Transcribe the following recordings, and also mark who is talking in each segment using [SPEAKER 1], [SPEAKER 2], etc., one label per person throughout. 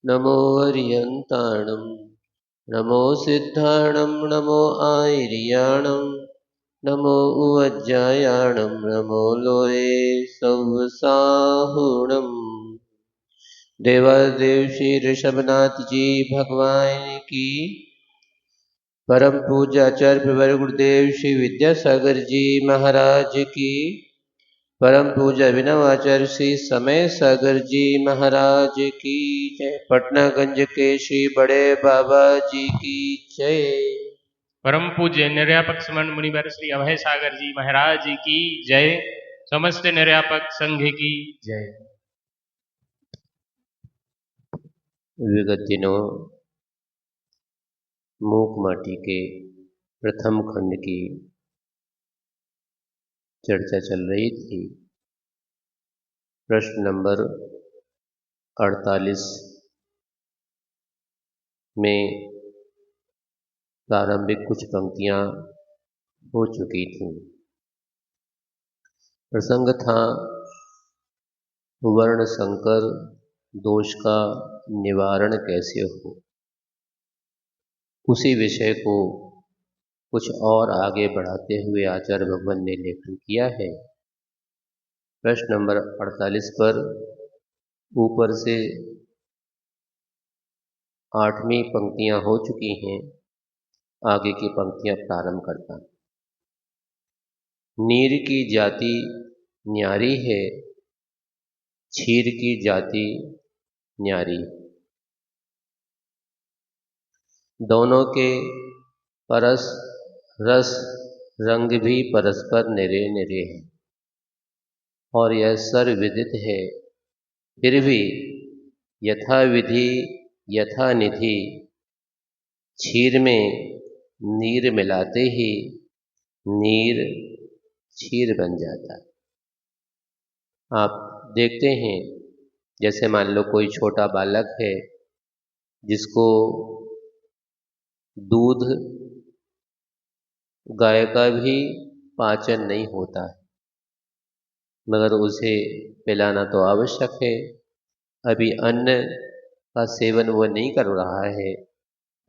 [SPEAKER 1] नमो अर्यन्ताणं नमो सिद्धाणं नमो आयर्याणं नमो उवज्जायाणं नमो लोये सौसाहुणम्। देवादेव श्री ऋषभनाथ जी भगवान की परम पूज्य आचार्य प्रवर गुरुदेव श्री विद्यासागर जी महाराज की परम पूज्य अभिनव आचार्य श्री समय सागर जी महाराज की जय। पटनागंज के श्री बड़े बाबा जी की जय।
[SPEAKER 2] परम पूज्य निर्यापक समन मुनिवर श्री अभय सागर जी महाराज की जय। समस्त निर्यापक संघ की जय।
[SPEAKER 1] विगत दिनों मूक माटी के प्रथम खंड की चर्चा चल रही थी। प्रश्न नंबर 48 में प्रारंभिक कुछ पंक्तियां हो चुकी थीं। प्रसंग था वर्ण संकर दोष का निवारण कैसे हो। उसी विषय को कुछ और आगे बढ़ाते हुए आचार्य भगवान ने लेखन किया है। प्रश्न नंबर 48 पर ऊपर से 8वीं पंक्तियां हो चुकी हैं। आगे की पंक्तियां प्रारंभ करता। नीर की जाति न्यारी है, क्षीर की जाति न्यारी। दोनों के परस रस रंग भी परस्पर निरे निरे हैं और यह सर्वविदित है। फिर भी यथा विधि यथा निधि क्षीर में नीर मिलाते ही नीर क्षीर बन जाता है। आप देखते हैं, जैसे मान लो कोई छोटा बालक है जिसको दूध गाय का भी पाचन नहीं होता है, मगर उसे पिलाना तो आवश्यक है। अभी अन्न का सेवन वो नहीं कर रहा है,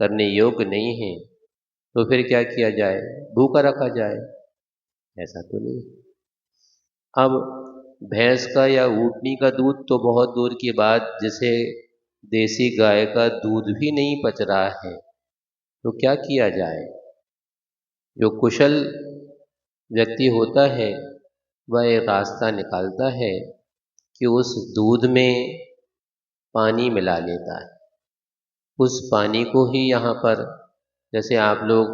[SPEAKER 1] करने योग्य नहीं है, तो फिर क्या किया जाए? भूखा रखा जाए? ऐसा तो नहीं। अब भैंस का या ऊँटनी का दूध तो बहुत दूर की बात, जिसे देसी गाय का दूध भी नहीं पच रहा है, तो क्या किया जाए? जो कुशल व्यक्ति होता है वह एक रास्ता निकालता है कि उस दूध में पानी मिला लेता है। उस पानी को ही यहाँ पर, जैसे आप लोग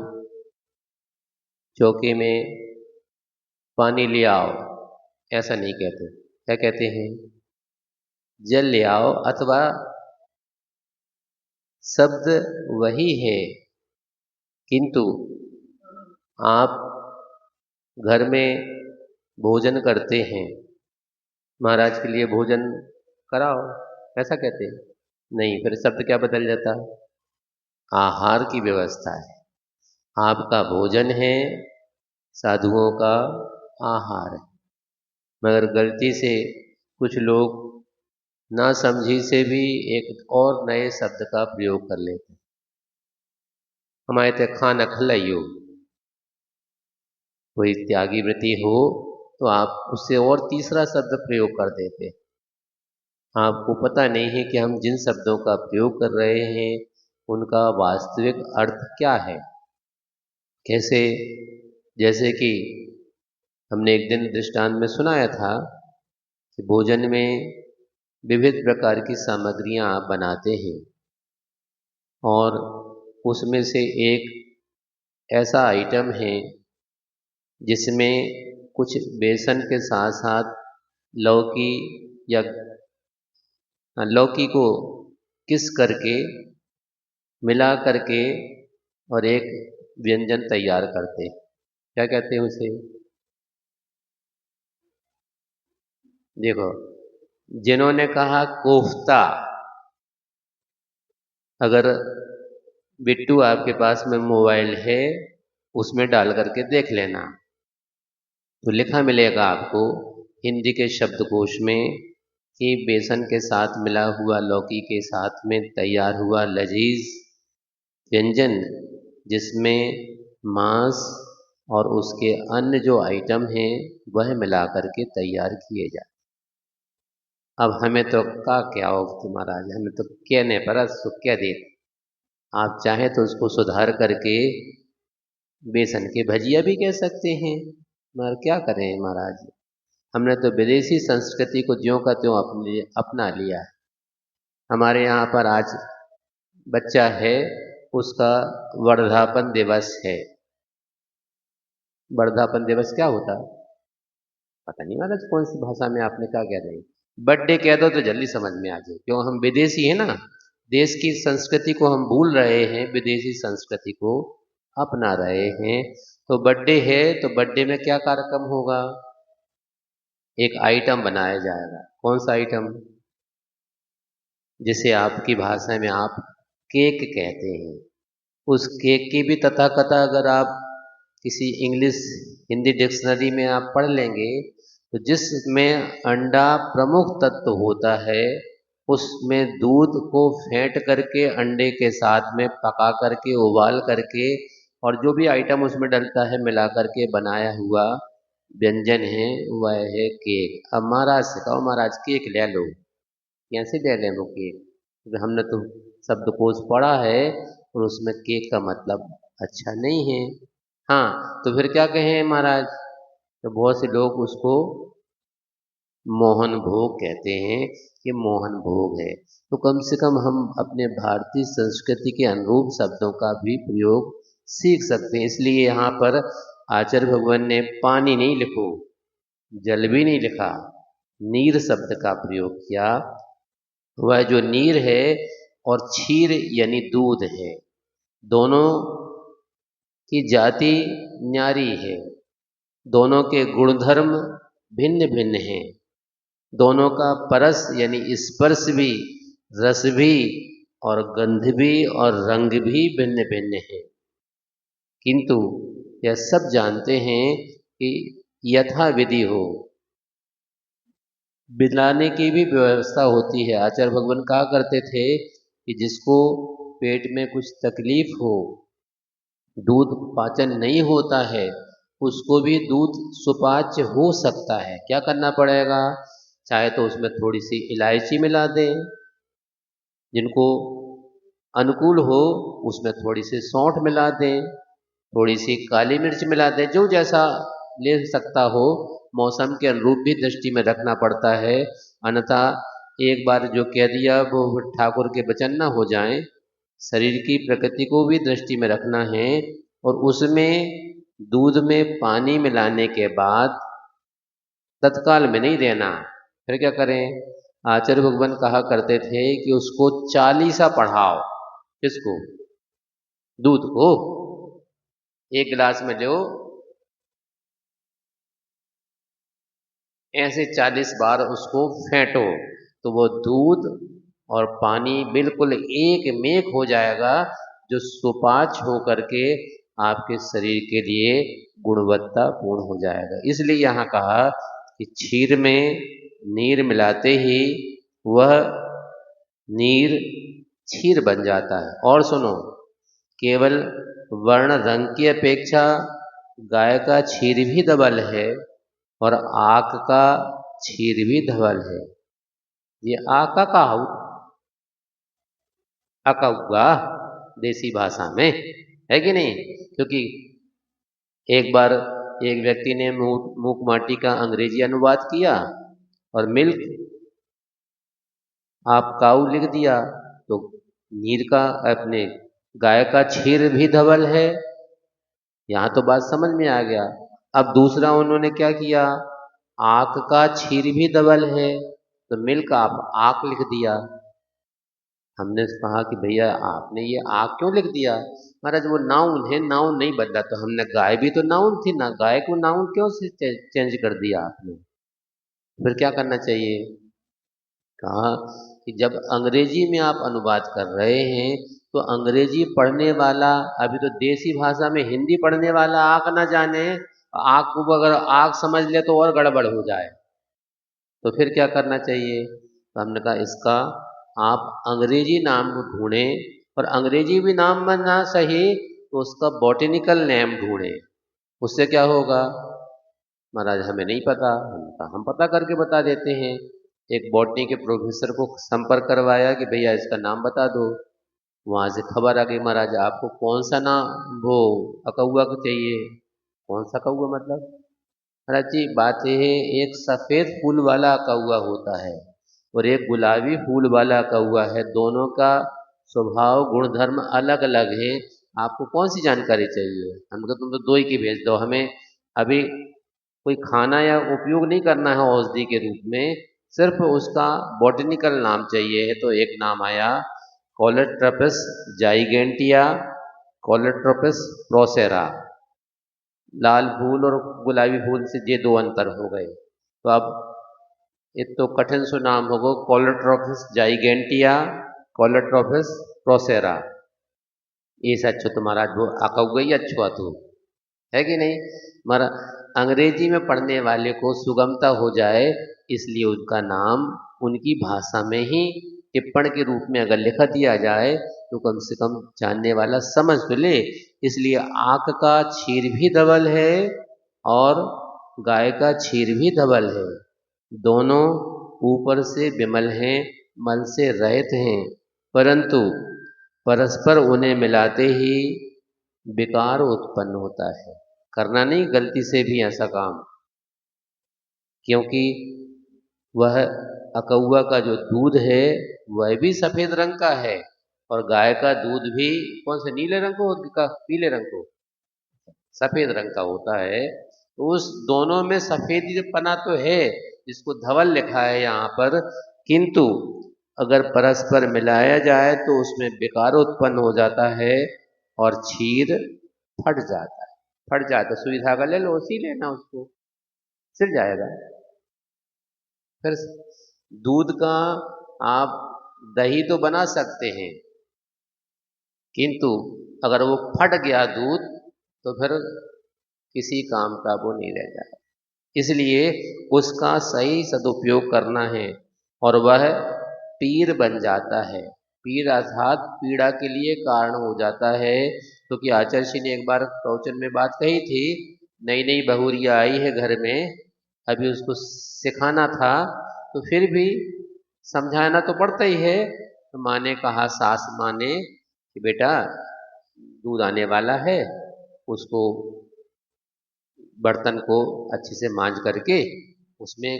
[SPEAKER 1] चौके में पानी ले आओ, ऐसा नहीं कहते। क्या कहते हैं? जल ले आओ, अथवा शब्द वही है, किंतु आप घर में भोजन करते हैं, महाराज के लिए भोजन कराओ, ऐसा कहते हैं? नहीं, फिर शब्द क्या बदल जाता है? आहार की व्यवस्था है। आपका भोजन है, साधुओं का आहार है। मगर गलती से कुछ लोग ना समझी से भी एक और नए शब्द का प्रयोग कर लेते हैं। हमारे ते खाना खलाइयो। कोई त्यागी व्रति हो तो आप उससे और तीसरा शब्द प्रयोग कर देते हैं। आपको पता नहीं है कि हम जिन शब्दों का प्रयोग कर रहे हैं उनका वास्तविक अर्थ क्या है। कैसे? जैसे कि हमने एक दिन दृष्टांत में सुनाया था कि भोजन में विविध प्रकार की सामग्रियां आप बनाते हैं और उसमें से एक ऐसा आइटम है जिसमें कुछ बेसन के साथ साथ लौकी या लौकी को किस करके मिला करके और एक व्यंजन तैयार करते। क्या कहते हैं उसे? देखो, जिन्होंने कहा कोफ्ता, अगर बिट्टू आपके पास में मोबाइल है उसमें डाल करके देख लेना, तो लिखा मिलेगा आपको हिंदी के शब्दकोश में कि बेसन के साथ मिला हुआ लौकी के साथ में तैयार हुआ लजीज व्यंजन जिसमें मांस और उसके अन्य जो आइटम हैं वह मिला करके तैयार किए जाए। अब हमें तो क्या हो महाराज, हमें तो कहने पर सुख क्या दे। आप चाहें तो उसको सुधार करके बेसन के भजिया भी कह सकते हैं, मगर क्या करें महाराज, हमने तो विदेशी संस्कृति को ज्यों का त्यों अपना लिया है। हमारे यहाँ पर आज बच्चा है, उसका वर्धापन दिवस है। वर्धापन दिवस क्या होता है पता नहीं महाराज, कौन सी भाषा में आपने क्या कह रहे हैं। बर्थडे कह दो तो जल्दी समझ में आ जाए, क्यों हम विदेशी हैं ना, देश की संस्कृति को हम भूल रहे हैं, विदेशी संस्कृति को अपना रहे हैं। तो बर्थडे है तो बर्थडे में क्या कार्यक्रम होगा, एक आइटम बनाया जाएगा। कौन सा आइटम, जिसे आपकी भाषा में आप केक कहते हैं। उस केक की भी तथाकथा अगर आप किसी इंग्लिश हिंदी डिक्शनरी में आप पढ़ लेंगे तो जिसमें अंडा प्रमुख तत्व होता है, उसमें दूध को फेंट करके अंडे के साथ में पका करके उबाल करके और जो भी आइटम उसमें डलता है मिला करके बनाया हुआ व्यंजन है, वह है केक। अब महाराज से कहो, महाराज केक ले लो, कैसे ले लें वो केक, क्योंकि हमने तो शब्दकोश पढ़ा है और उसमें केक का मतलब अच्छा नहीं है। हाँ, तो फिर क्या कहें महाराज, तो बहुत से लोग उसको मोहन भोग कहते हैं कि मोहन भोग है। तो कम से कम हम अपने भारतीय संस्कृति के अनुरूप शब्दों का भी प्रयोग सीख सकते हैं। इसलिए यहाँ पर आचार्य भगवान ने पानी नहीं लिखो, जल भी नहीं लिखा, नीर शब्द का प्रयोग किया। वह जो नीर है और क्षीर यानी दूध है, दोनों की जाति न्यारी है, दोनों के गुणधर्म भिन्न भिन्न हैं, दोनों का परस यानी स्पर्श भी, रस भी और गंध भी और रंग भी भिन्न भिन्न है। किंतु यह सब जानते हैं कि यथा विधि हो, मिलाने की भी व्यवस्था होती है। आचार्य भगवान कहा करते थे कि जिसको पेट में कुछ तकलीफ हो, दूध पाचन नहीं होता है, उसको भी दूध सुपाच्य हो सकता है। क्या करना पड़ेगा, चाहे तो उसमें थोड़ी सी इलायची मिला दें, जिनको अनुकूल हो उसमें थोड़ी सी सौंठ मिला दें, थोड़ी सी काली मिर्च मिला दें, जो जैसा ले सकता हो। मौसम के अनुरूप भी दृष्टि में रखना पड़ता है, अन्यथा एक बार जो कह दिया वो ठाकुर के वचन न हो जाएं। शरीर की प्रकृति को भी दृष्टि में रखना है और उसमें दूध में पानी मिलाने के बाद तत्काल में नहीं देना। फिर क्या करें, आचार्य भगवान कहा करते थे कि उसको 40 पढ़ाओ। किसको, दूध को। एक गिलास में लो, ऐसे 40 बार उसको फेंटो तो वो दूध और पानी बिल्कुल एक मेक हो जाएगा, जो सुपाच्य हो करके आपके शरीर के लिए गुणवत्ता पूर्ण हो जाएगा। इसलिए यहाँ कहा कि क्षीर में नीर मिलाते ही वह नीर क्षीर बन जाता है। और सुनो, केवल वर्ण रंग की अपेक्षा गाय का क्षीर भी धवल है और आक का क्षीर भी धवल है। ये आका का आका हुआ देसी भाषा में, है कि नहीं। क्योंकि एक बार एक व्यक्ति ने मूक माटी का अंग्रेजी अनुवाद किया और मिल्क आप काऊ लिख दिया, तो नीर का अपने गाय का क्षीर भी धवल है। यहाँ तो बात समझ में आ गया। अब दूसरा उन्होंने क्या किया, आक का क्षीर भी धवल है, तो मिल्क आप आक लिख दिया। हमने कहा कि भैया आपने ये आक क्यों लिख दिया। महाराज वो नाउन है, नाउन नहीं बदला। तो हमने गाय भी तो नाउन थी ना, गाय को नाउन क्यों से चेंज कर दिया आपने। फिर क्या करना चाहिए, कहा कि जब अंग्रेजी में आप अनुवाद कर रहे हैं तो अंग्रेजी पढ़ने वाला, अभी तो देसी भाषा में हिंदी पढ़ने वाला आक ना जाने, आक को अगर आक समझ ले तो और गड़बड़ हो जाए। तो फिर क्या करना चाहिए? तो हमने कहा इसका आप अंग्रेजी नाम ढूंढें, और अंग्रेजी भी नाम बनना सही तो उसका बॉटेनिकल नेम ढूंढें। उससे क्या होगा? महाराज हमें नहीं पता। हम पता करके बता देते हैं। एक बॉटनी के प्रोफेसर को संपर्क करवाया कि भैया इसका नाम बता दो। वहां से खबर आ गई, महाराज आपको कौन सा नाम वो अकौआ को चाहिए? कौन सा कौआ मतलब? महाराज जी बात यह है, एक सफेद फूल वाला कौआ होता है और एक गुलाबी फूल वाला कौआ है, दोनों का स्वभाव गुणधर्म अलग अलग है। आपको कौन सी जानकारी चाहिए? हम कहा तुम तो दो ही की भेज दो हमें। अभी कोई खाना या उपयोग नहीं करना है औषधि के रूप में, सिर्फ उसका बॉटनिकल नाम चाहिए है। तो एक नाम आया कॉलेट्रोपस जाइगेंटिया, कॉलेट्रोपस प्रोसेरा। लाल फूल और गुलाबी फूल से ये दो अंतर हो गए। तो अब एक तो कठिन सु नाम होगा कॉलेट्रोपस जाइगेंटिया, कॉलेट्रोपस प्रोसेरा। ये सच तुम्हारा वो अकौआ ही अच्छुआ तू है कि नहीं? मगर अंग्रेजी में पढ़ने वाले को सुगमता हो जाए इसलिए उनका नाम उनकी भाषा में ही टिप्पण के रूप में अगर लिखा दिया जाए तो कम से कम जानने वाला समझ तो ले। इसलिए आँख का छीर भी धवल है और गाय का छीर भी धवल है। दोनों ऊपर से विमल हैं, मल से रहित हैं, परंतु परस्पर उन्हें मिलाते ही विकार उत्पन्न होता है। करना नहीं गलती से भी ऐसा काम, क्योंकि वह अकौआ का जो दूध है वह भी सफेद रंग का है और गाय का दूध भी कौन से नीले रंग को का पीले रंग को सफेद रंग का होता है। तो उस दोनों में सफेद पना तो है जिसको धवल लिखा है यहाँ पर, किंतु अगर परस्पर मिलाया जाए तो उसमें विकार उत्पन्न हो जाता है और क्षीर फट जाता है। फट जाता, सुई धागा ले लो, सी लेना उसको, सिल जाएगा। फिर दूध का आप दही तो बना सकते हैं, किंतु अगर वो फट गया दूध तो फिर किसी काम का वो नहीं रह जाए। इसलिए उसका सही सदुपयोग करना है और वह पीर बन जाता है। पीर अर्थात पीड़ा के लिए कारण हो जाता है। क्योंकि आचार्य जी ने एक बार प्रवचन में बात कही थी, नई नई बहुरिया आई है घर में, अभी उसको सिखाना था तो फिर भी समझाना तो पड़ता ही है। तो माँ ने कहा, सास माँ ने, कि बेटा दूध आने वाला है, उसको बर्तन को अच्छे से मांज करके उसमें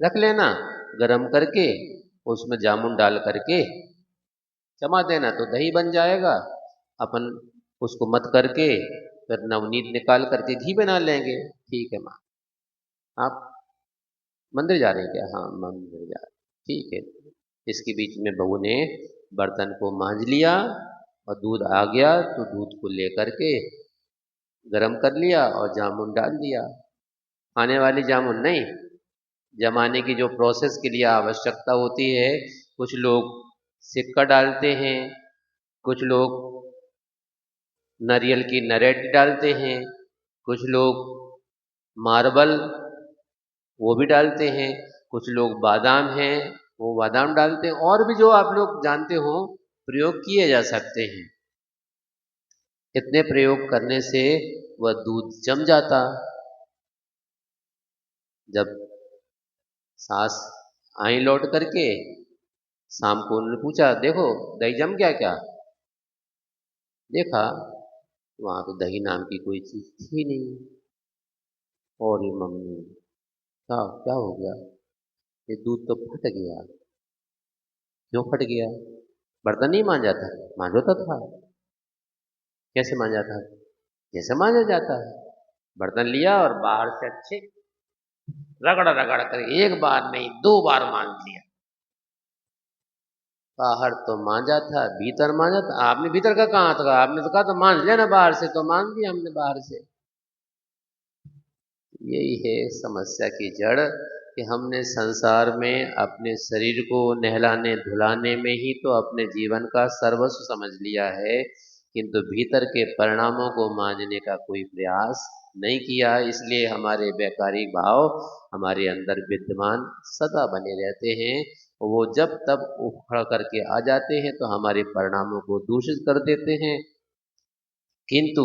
[SPEAKER 1] रख लेना, गरम करके उसमें जामुन डाल करके जमा देना तो दही बन जाएगा। अपन उसको मत करके फिर नवनीत निकाल करके घी बना लेंगे। ठीक है माँ, आप मंदिर जा रहे हैं क्या? हाँ मंदिर जा रहे हैं, ठीक है। इसके बीच में बहू ने बर्तन को मांज लिया और दूध आ गया तो दूध को लेकर के गरम कर लिया और जामुन डाल दिया। खाने वाली जामुन नहीं, जमाने की जो प्रोसेस के लिए आवश्यकता होती है। कुछ लोग सिक्का डालते हैं, कुछ लोग नारियल की नरेट डालते हैं, कुछ लोग मार्बल वो भी डालते हैं, कुछ लोग बादाम हैं वो बादाम डालते हैं, और भी जो आप लोग जानते हो प्रयोग किए जा सकते हैं। इतने प्रयोग करने से वह दूध जम जाता। जब सास आई लौट करके शाम को उन्होंने पूछा, देखो दही जम गया क्या? देखा वहां तो दही नाम की कोई चीज थी नहीं। और ये मम्मी, क्या क्या हो गया? ये दूध तो फट गया। क्यों फट गया? बर्तन नहीं मांजा था? मांजो तो था। कैसे मांजा था? जैसे मांजा जाता है, बर्तन लिया और बाहर से अच्छे रगड़ रगड़ कर, एक बार नहीं 2 बार मांज लिया। बाहर तो मांजा था, भीतर मांजा था। आपने भीतर का कहाँ था? आपने तो कहा तो मांज लेना बाहर से, तो मांज दिया हमने बाहर से। यही है समस्या की जड़, कि हमने संसार में अपने शरीर को नहलाने धुलाने में ही तो अपने जीवन का सर्वस्व समझ लिया है। किंतु भीतर के परिणामों को मांझने का कोई प्रयास नहीं किया। इसलिए हमारे वैकारिक भाव हमारे अंदर विद्यमान सदा बने रहते हैं। वो जब तब उखड़ करके आ जाते हैं तो हमारे परिणामों को दूषित कर देते हैं। किंतु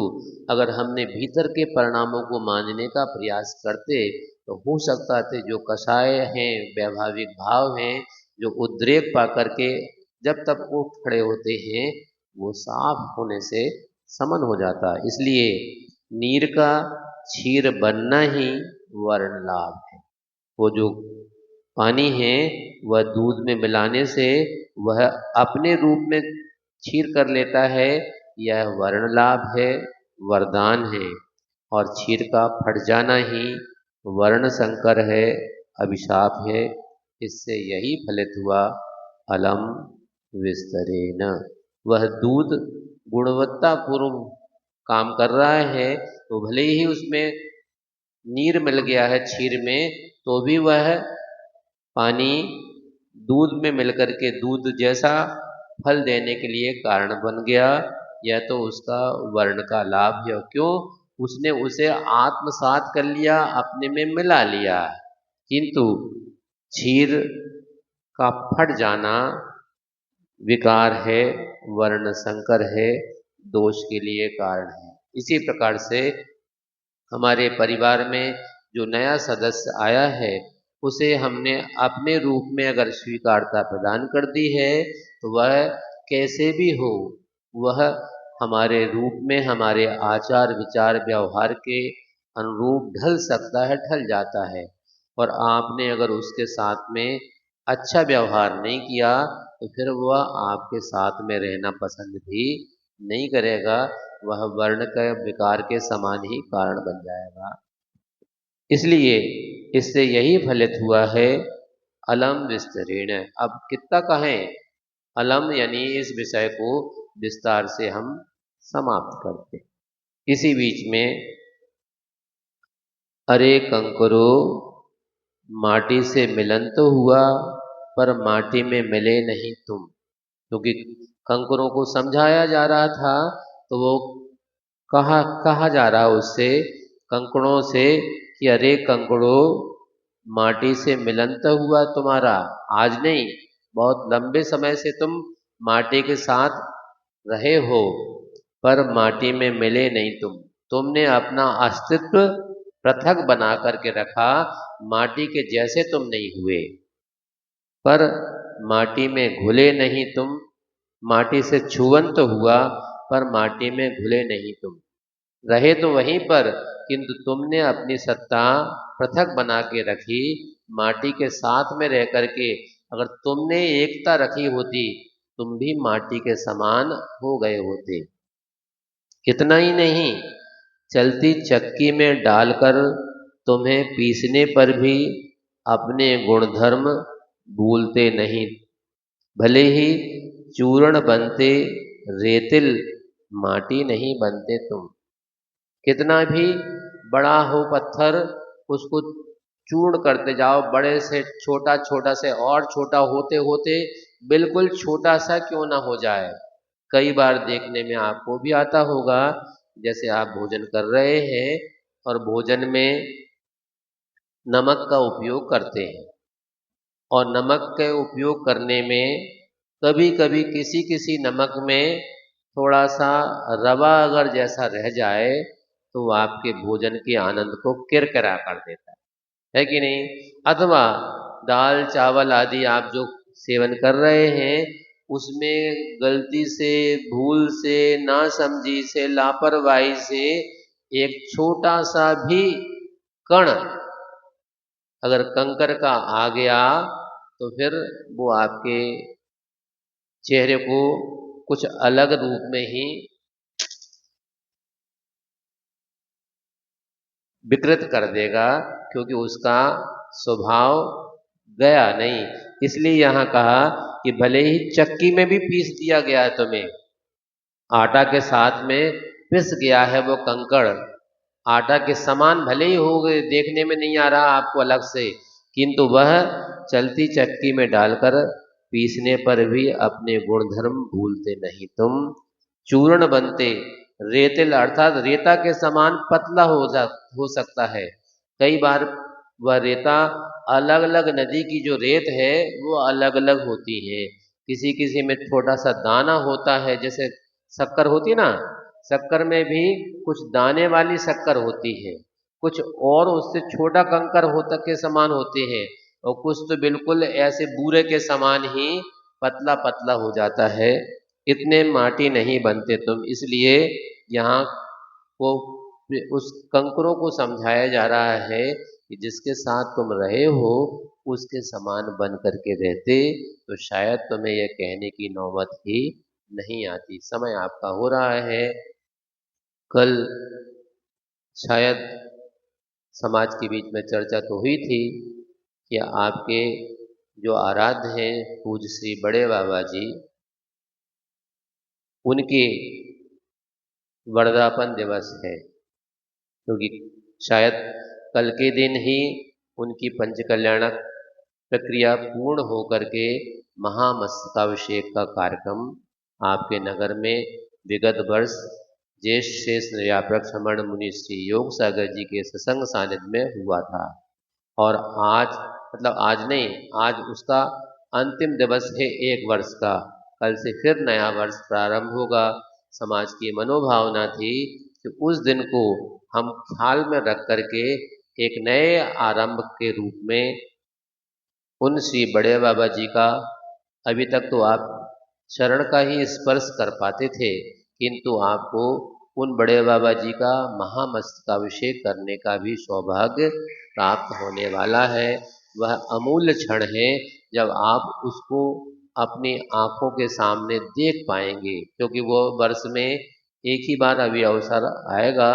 [SPEAKER 1] अगर हमने भीतर के परिणामों को मांझने का प्रयास करते तो हो सकता थे जो कषाय हैं, वैभाविक भाव हैं, जो उद्रेक पा करके जब तक उठ खड़े होते हैं, वो साफ होने से समन हो जाता। इसलिए नीर का क्षीर बनना ही वर्ण लाभ है। वो जो पानी है वह दूध में मिलाने से वह अपने रूप में क्षीर कर लेता है। यह वर्ण लाभ है, वरदान है। और क्षीर का फट जाना ही वर्ण संकर है, अभिशाप है। इससे यही फलित हुआ अलम विस्तरेण। वह दूध गुणवत्तापूर्ण काम कर रहा है तो भले ही उसमें नीर मिल गया है क्षीर में, तो भी वह पानी दूध में मिलकर के दूध जैसा फल देने के लिए कारण बन गया। यह तो उसका वर्ण का लाभ है। क्यों? उसने उसे आत्मसात कर लिया, अपने में मिला लिया। किंतु क्षीर का फट जाना विकार है, वर्ण संकर है, दोष के लिए कारण है। इसी प्रकार से हमारे परिवार में जो नया सदस्य आया है उसे हमने अपने रूप में अगर स्वीकारता प्रदान कर दी है तो वह कैसे भी हो, वह हमारे रूप में हमारे आचार विचार व्यवहार के अनुरूप ढल सकता है, ढल जाता है। और आपने अगर उसके साथ में अच्छा व्यवहार नहीं किया तो फिर वह आपके साथ में रहना पसंद भी नहीं करेगा। वह वर्ण के विकार के समान ही कारण बन जाएगा। इसलिए इससे यही फलित हुआ है अलम विस्तरेण। अब कितना कहें अलम, यानी इस विषय को विस्तार से हम समाप्त करते। इसी बीच में अरे कंकरो, माटी से मिलन तो हुआ पर माटी में मिले नहीं तुम। क्योंकि कंकरों को समझाया जा रहा था तो वो कहा जा रहा उससे, कंकड़ों से, कि अरे कंकड़ों, माटी से मिलन तो हुआ तुम्हारा, आज नहीं, बहुत लंबे समय से तुम माटी के साथ रहे हो, पर माटी में मिले नहीं तुम। तुमने अपना अस्तित्व पृथक बना करके रखा, माटी के जैसे तुम नहीं हुए। पर माटी में घुले नहीं तुम, माटी से छुअन तो हुआ पर माटी में घुले नहीं तुम। रहे तो वहीं पर, किंतु तुमने अपनी सत्ता पृथक बना के रखी। माटी के साथ में रह करके अगर तुमने एकता रखी होती, तुम भी माटी के समान हो गए होते। इतना ही नहीं, चलती चक्की में डालकर तुम्हें पीसने पर भी अपने गुणधर्म भूलते नहीं। भले ही चूर्ण बनते, रेतिल माटी नहीं बनते तुम। कितना भी बड़ा हो पत्थर, उसको चूर्ण करते जाओ, बड़े से छोटा, छोटा से और छोटा होते होते बिल्कुल छोटा सा क्यों ना हो जाए। कई बार देखने में आपको भी आता होगा, जैसे आप भोजन कर रहे हैं और भोजन में नमक का उपयोग करते हैं, और नमक के उपयोग करने में कभी कभी किसी किसी नमक में थोड़ा सा रवा अगर जैसा रह जाए तो वो आपके भोजन के आनंद को किरकिरा कर देता है कि नहीं। अथवा दाल चावल आदि आप जो सेवन कर रहे हैं उसमें गलती से, भूल से, नासमझी से, लापरवाही से एक छोटा सा भी कण अगर कंकर का आ गया तो फिर वो आपके चेहरे को कुछ अलग रूप में ही विकृत कर देगा, क्योंकि उसका स्वभाव गया नहीं। इसलिए यहाँ कहा कि भले ही चक्की में भी पीस दिया गया है, तुम्हें आटा के साथ में पिस गया है वो कंकड़, आटा के समान भले ही हो गए, देखने में नहीं आ रहा आपको अलग से, किंतु वह चलती चक्की में डालकर पीसने पर भी अपने गुणधर्म भूलते नहीं तुम। चूर्ण बनते, रेतिल अर्थात रेता के समान पतला हो सकता है। कई बार वह रेता अलग अलग नदी की जो रेत है वो अलग अलग होती है। किसी किसी में छोटा सा दाना होता है, जैसे शक्कर होती ना, शक्कर में भी कुछ दाने वाली शक्कर होती है, कुछ और उससे छोटा कंकर होता के समान होते हैं, और कुछ तो बिल्कुल ऐसे बूरे के समान ही पतला पतला हो जाता है। इतने माटी नहीं बनते तुम, इसलिए यहाँ को उस कंकरों को समझाया जा रहा है कि जिसके साथ तुम रहे हो उसके समान बन करके रहते तो शायद तुम्हें यह कहने की नौबत ही नहीं आती। समय आपका हो रहा है। कल शायद समाज के बीच में चर्चा तो हुई थी कि आपके जो आराध्य हैं पूज्य श्री बड़े बाबा जी, उनके वर्धापन दिवस है, क्योंकि शायद कल के दिन ही उनकी पंचकल्याणक प्रक्रिया पूर्ण होकर के महामस्तकाभिषेक का कार्यक्रम आपके नगर में विगत वर्ष ज्येष्ठ शेष निर्यापक श्रमण मुनि श्री योग सागर जी के सत्संग सानिध्य में हुआ था। और आज मतलब आज नहीं, आज उसका अंतिम दिवस है 1 वर्ष का। कल से फिर नया वर्ष प्रारंभ होगा। समाज की मनोभावना थी कि उस दिन को हम ख्याल में रख करके एक नए आरंभ के रूप में उन श्री बड़े बाबा जी का, अभी तक तो आप चरण का ही स्पर्श कर पाते थे, किंतु आपको उन बड़े बाबा जी का महामस्तकाभिषेक करने का भी सौभाग्य प्राप्त होने वाला है। वह अमूल्य क्षण है जब आप उसको अपनी आंखों के सामने देख पाएंगे, क्योंकि वो वर्ष में एक ही बार अभी अवसर आएगा।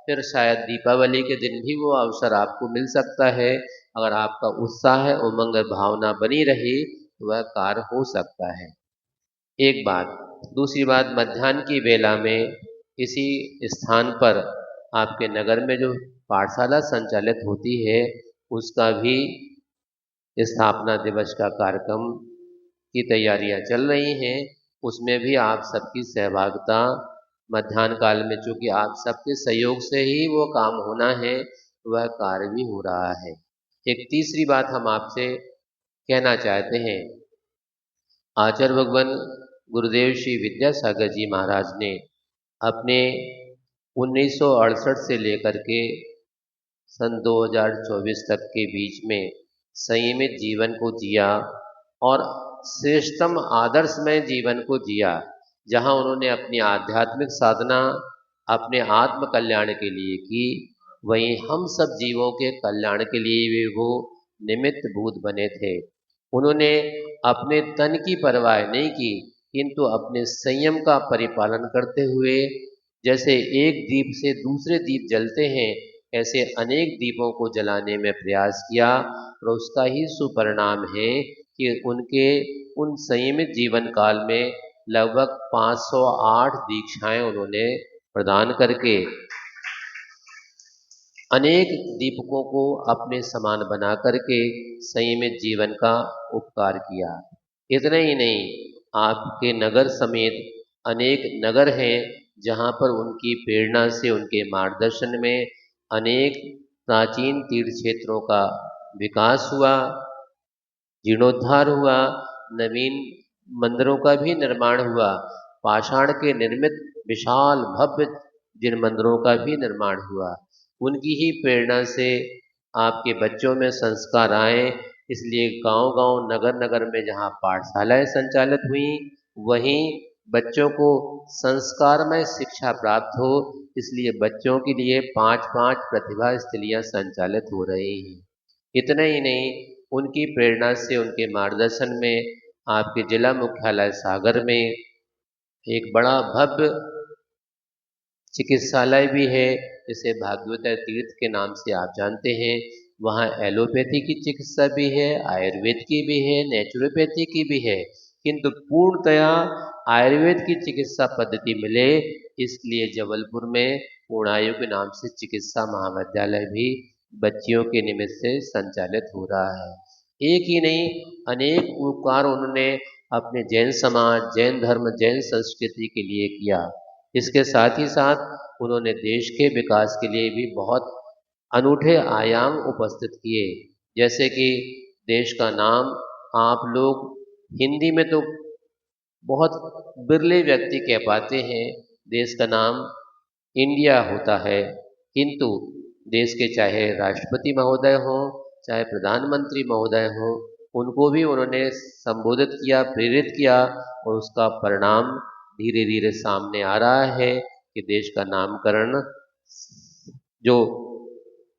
[SPEAKER 1] फिर शायद दीपावली के दिन भी वो अवसर आपको मिल सकता है। अगर आपका उत्साह उमंग भावना बनी रही तो वह कार्य हो सकता है। एक बात। दूसरी बात, मध्याह्न की बेला में इसी स्थान पर आपके नगर में जो पाठशाला संचालित होती है उसका भी स्थापना दिवस का कार्यक्रम की तैयारियां चल रही हैं। उसमें भी आप सबकी सहभागिता मध्याह्न काल में, चूंकि आप सबके सहयोग से ही वो काम होना है, वह कार्य भी हो रहा है। एक तीसरी बात हम आपसे कहना चाहते हैं। आचार्य भगवान गुरुदेव श्री विद्यासागर जी महाराज ने अपने 1968 से लेकर के सन 2024 तक के बीच में संयमित जीवन को जिया और श्रेष्ठतम आदर्शमय जीवन को जिया, जहां उन्होंने अपनी आध्यात्मिक साधना अपने आत्म कल्याण के लिए की, वहीं हम सब जीवों के कल्याण के लिए भी वो निमित्त भूत बने थे। उन्होंने अपने तन की परवाह नहीं की, किंतु अपने संयम का परिपालन करते हुए, जैसे एक दीप से दूसरे दीप जलते हैं, ऐसे अनेक दीपों को जलाने में प्रयास किया। और उसका ही सुपरिणाम है कि उनके उन संयमित जीवन काल में लगभग 508 दीक्षाएं उन्होंने प्रदान करके अनेक दीपकों को अपने समान बना करके संयमित जीवन का उपकार किया। इतना ही नहीं, आपके नगर समेत अनेक नगर हैं जहां पर उनकी प्रेरणा से, उनके मार्गदर्शन में अनेक प्राचीन तीर्थ क्षेत्रों का विकास हुआ, जीर्णोद्धार हुआ, नवीन मंदिरों का भी निर्माण हुआ, पाषाण के निर्मित विशाल भव्य जिन मंदिरों का भी निर्माण हुआ। उनकी ही प्रेरणा से आपके बच्चों में संस्कार आए, इसलिए गांव-गांव, नगर-नगर में जहां पाठशालाएं संचालित हुई, वहीं बच्चों को संस्कारमय शिक्षा प्राप्त हो, इसलिए बच्चों के लिए 5-5 प्रतिभा स्थलियां संचालित हो रही हैं। इतना ही नहीं, उनकी प्रेरणा से, उनके मार्गदर्शन में आपके जिला मुख्यालय सागर में एक बड़ा भव्य चिकित्सालय भी है, जिसे भागवत तीर्थ के नाम से आप जानते हैं। वहाँ एलोपैथी की चिकित्सा भी है, आयुर्वेद की भी है, नेचुरोपैथी की भी है, किंतु पूर्णतया आयुर्वेद की चिकित्सा पद्धति मिले, इसलिए जबलपुर में पूर्णायु के नाम से चिकित्सा महाविद्यालय भी बच्चियों के निमित्त से संचालित हो रहा है। एक ही नहीं, अनेक उपकार उन्होंने अपने जैन समाज, जैन धर्म, जैन संस्कृति के लिए किया। इसके साथ ही साथ उन्होंने देश के विकास के लिए भी बहुत अनूठे आयाम उपस्थित किए। जैसे कि देश का नाम आप लोग हिंदी में तो बहुत बिरले व्यक्ति कह पाते हैं, देश का नाम इंडिया होता है, किंतु देश के चाहे राष्ट्रपति महोदय हों, चाहे प्रधानमंत्री महोदय हों, उनको भी उन्होंने संबोधित किया, प्रेरित किया, और उसका परिणाम धीरे धीरे सामने आ रहा है कि देश का नामकरण जो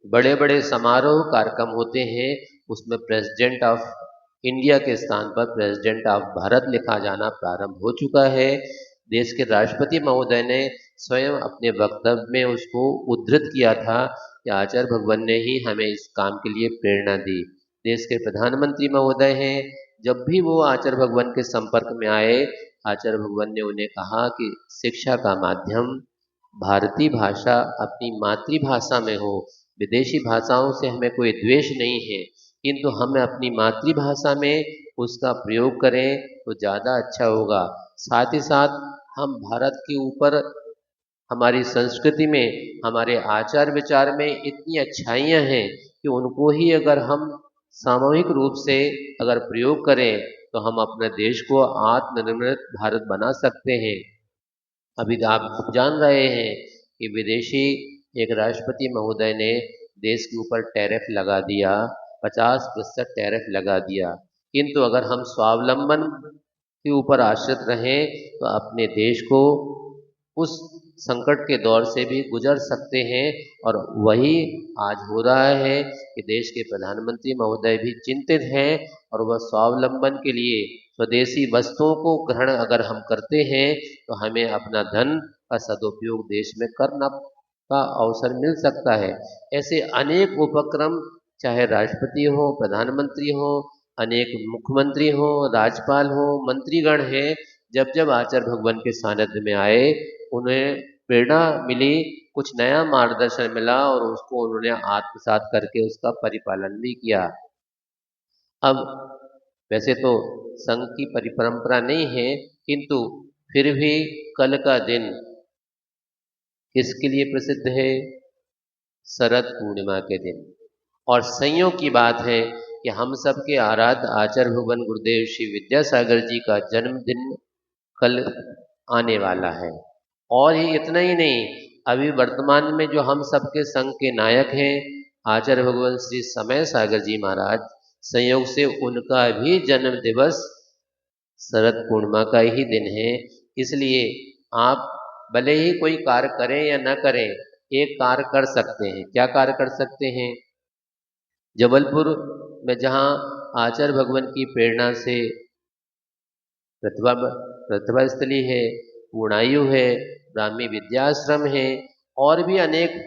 [SPEAKER 1] बड़े बड़े समारोह कार्यक्रम होते हैं उसमें प्रेसिडेंट ऑफ इंडिया के स्थान पर प्रेसिडेंट ऑफ भारत लिखा जाना प्रारंभ हो चुका है। देश के राष्ट्रपति महोदय ने स्वयं अपने वक्तव्य में उसको उद्धृत किया था कि आचार्य भगवान ने ही हमें इस काम के लिए प्रेरणा दी। देश के प्रधानमंत्री महोदय हैं, जब भी वो आचार्य भगवान के संपर्क में आए, आचार्य भगवान ने उन्हें कहा कि शिक्षा का माध्यम भारतीय भाषा अपनी मातृभाषा में हो। विदेशी भाषाओं से हमें कोई द्वेष नहीं है, किंतु हमें अपनी मातृभाषा में उसका प्रयोग करें तो ज़्यादा अच्छा होगा। साथ ही साथ हम भारत के ऊपर हमारी संस्कृति में, हमारे आचार विचार में इतनी अच्छाइयाँ हैं कि उनको ही अगर हम सामूहिक रूप से अगर प्रयोग करें तो हम अपने देश को आत्मनिर्भर भारत बना सकते हैं। अभी आप जान रहे हैं कि विदेशी एक राष्ट्रपति महोदय ने देश के ऊपर टैरिफ लगा दिया, 50% टैरिफ लगा दिया, किंतु अगर हम स्वावलंबन के ऊपर आश्रित रहें तो अपने देश को उस संकट के दौर से भी गुजर सकते हैं। और वही आज हो रहा है कि देश के प्रधानमंत्री महोदय भी चिंतित हैं और वह स्वावलंबन के लिए स्वदेशी वस्तुओं को ग्रहण अगर हम करते हैं तो हमें अपना धन का सदुपयोग देश में करना का अवसर मिल सकता है। ऐसे अनेक उपक्रम, चाहे राष्ट्रपति हो, प्रधानमंत्री हो, अनेक मुख्यमंत्री हो, राज्यपाल हो, मंत्रीगण हैं, जब जब आचार्य भगवान के सानिध्य में आए उन्हें प्रेरणा मिली, कुछ नया मार्गदर्शन मिला और उसको उन्होंने आत्मसात करके उसका परिपालन भी किया। अब वैसे तो संघ की परिपरंपरा नहीं है, किंतु फिर भी कल का दिन किसके लिए प्रसिद्ध है? शरद पूर्णिमा के दिन। और संयोग की बात है कि हम सबके आराध्य आचार्य भगवान गुरुदेव श्री विद्यासागर जी का जन्मदिन कल आने वाला है। और ये इतना ही नहीं, अभी वर्तमान में जो हम सबके संघ के नायक हैं आचार्य भगवान श्री समय सागर जी महाराज, संयोग से उनका भी जन्म दिवस शरद पूर्णिमा का ही दिन है। इसलिए आप भले ही कोई कार्य करें या न करें, एक कार्य कर सकते हैं। क्या कार्य कर सकते हैं? जबलपुर में जहाँ आचार्य भगवान की प्रेरणा से प्रतिभा स्थली है, पूर्णायु है, ब्राह्मी विद्याश्रम है, और भी अनेक,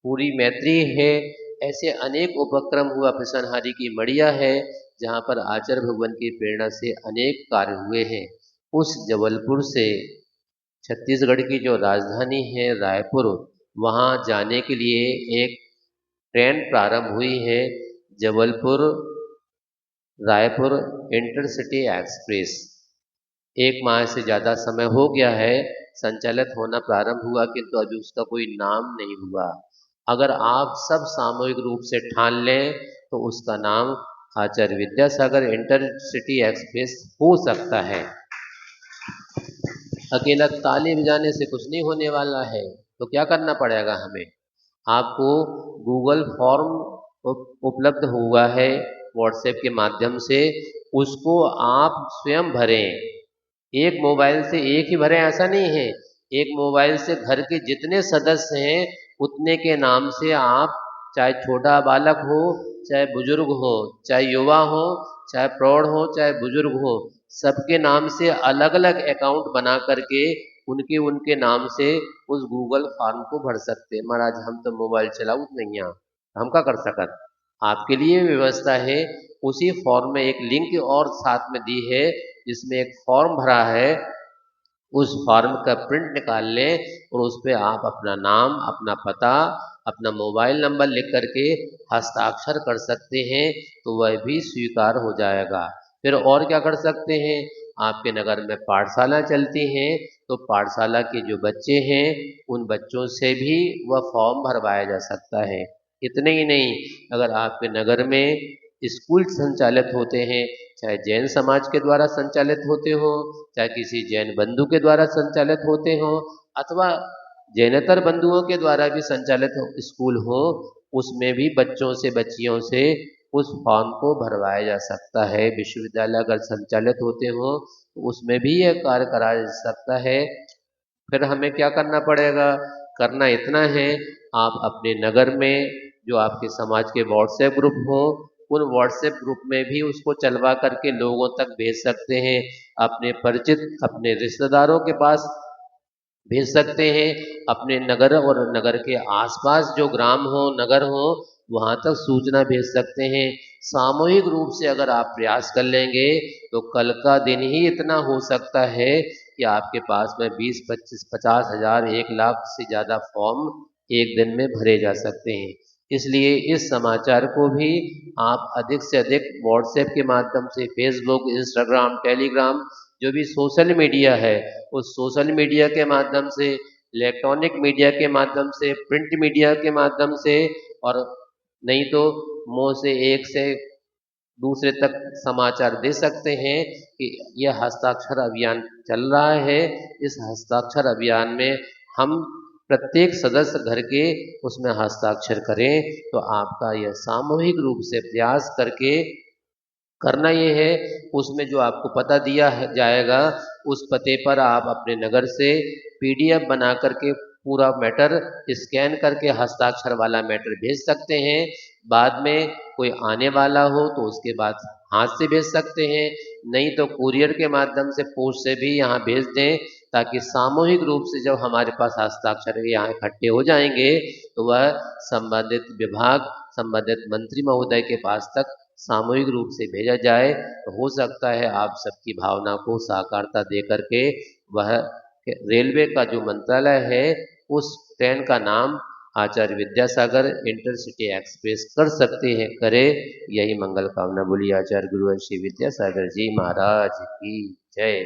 [SPEAKER 1] पूरी मैत्री है, ऐसे अनेक उपक्रम हुआ। प्रसन्नहारी की मड़िया है जहाँ पर आचार्य भगवान की प्रेरणा से अनेक कार्य हुए हैं। उस जबलपुर से छत्तीसगढ़ की जो राजधानी है रायपुर, वहाँ जाने के लिए एक ट्रेन प्रारंभ हुई है, जबलपुर रायपुर इंटरसिटी एक्सप्रेस। 1 माह से ज़्यादा समय हो गया है, संचालित होना प्रारंभ हुआ, किंतु अभी उसका कोई नाम नहीं हुआ। अगर आप सब सामूहिक रूप से ठान लें तो उसका नाम आचार्य विद्यासागर इंटरसिटी एक्सप्रेस हो सकता है। अकेला ताली बजाने से कुछ नहीं होने वाला है, तो क्या करना पड़ेगा हमें? आपको गूगल फॉर्म उपलब्ध हुआ है व्हाट्सएप के माध्यम से, उसको आप स्वयं भरें। एक मोबाइल से एक ही भरें ऐसा नहीं है, एक मोबाइल से घर के जितने सदस्य हैं उतने के नाम से आप, चाहे छोटा बालक हो, चाहे बुजुर्ग हो, चाहे युवा हो, चाहे प्रौढ़ हो, चाहे बुजुर्ग हो, सबके नाम से अलग अलग अकाउंट बना करके उनके उनके नाम से उस गूगल फॉर्म को भर सकते हैं। महाराज हम तो मोबाइल चलाऊत नहीं हैं, हम क्या कर सकत? आपके लिए व्यवस्था है। उसी फॉर्म में एक लिंक और साथ में दी है जिसमें एक फॉर्म भरा है, उस फॉर्म का प्रिंट निकाल लें और उस पर आप अपना नाम, अपना पता, अपना मोबाइल नंबर लिख करके हस्ताक्षर कर सकते हैं, तो वह भी स्वीकार हो जाएगा। फिर और क्या कर सकते हैं? आपके नगर में पाठशाला चलती हैं तो पाठशाला के जो बच्चे हैं उन बच्चों से भी वह फॉर्म भरवाया जा सकता है। इतने ही नहीं, अगर आपके नगर में स्कूल संचालित होते हैं, चाहे जैन समाज के द्वारा संचालित होते हो, चाहे किसी जैन बंधु के द्वारा संचालित होते हो, अथवा जैनेतर बंधुओं के द्वारा भी संचालित स्कूल हो, उसमें भी बच्चों से बच्चियों से उस फॉर्म को भरवाया जा सकता है। विश्वविद्यालय अगर संचालित होते हो तो उसमें भी यह कार्य कराया जा सकता है। फिर हमें क्या करना पड़ेगा? करना इतना है, आप अपने नगर में जो आपके समाज के व्हाट्सएप ग्रुप हो, उन व्हाट्सएप ग्रुप में भी उसको चलवा करके लोगों तक भेज सकते हैं, अपने परिचित अपने रिश्तेदारों के पास भेज सकते हैं, अपने नगर और नगर के आसपास जो ग्राम हो नगर हो वहाँ तक सूचना भेज सकते हैं। सामूहिक रूप से अगर आप प्रयास कर लेंगे तो कल का दिन ही इतना हो सकता है कि आपके पास में 20, 25, 50,000, 1 लाख से ज़्यादा फॉर्म एक दिन में भरे जा सकते हैं। इसलिए इस समाचार को भी आप अधिक से अधिक व्हाट्सएप के माध्यम से, फेसबुक, इंस्टाग्राम, टेलीग्राम, जो भी सोशल मीडिया है उस सोशल मीडिया के माध्यम से, इलेक्ट्रॉनिक मीडिया के माध्यम से, प्रिंट मीडिया के माध्यम से, और नहीं तो मुंह से एक से दूसरे तक समाचार दे सकते हैं कि यह हस्ताक्षर अभियान चल रहा है। इस हस्ताक्षर अभियान में हम प्रत्येक सदस्य घर के उसमें हस्ताक्षर करें तो आपका यह सामूहिक रूप से प्रयास करके करना ये है। उसमें जो आपको पता दिया जाएगा उस पते पर आप अपने नगर से पीडीएफ बना करके पूरा मैटर स्कैन करके हस्ताक्षर वाला मैटर भेज सकते हैं। बाद में कोई आने वाला हो तो उसके बाद हाथ से भेज सकते हैं, नहीं तो कुरियर के माध्यम से पोस्ट से भी यहाँ भेज दें, ताकि सामूहिक रूप से जब हमारे पास हस्ताक्षर यहाँ इकट्ठे हो जाएंगे तो वह संबंधित विभाग, संबंधित मंत्री महोदय के पास तक सामूहिक रूप से भेजा जाए। तो हो सकता है आप सबकी भावना को साकारता दे करके वह रेलवे का जो मंत्रालय है उस ट्रेन का नाम आचार्य विद्यासागर इंटरसिटी एक्सप्रेस कर सकते हैं, करे। यही मंगल कामना बोली आचार्य गुरुवंशी विद्यासागर जी महाराज की जय।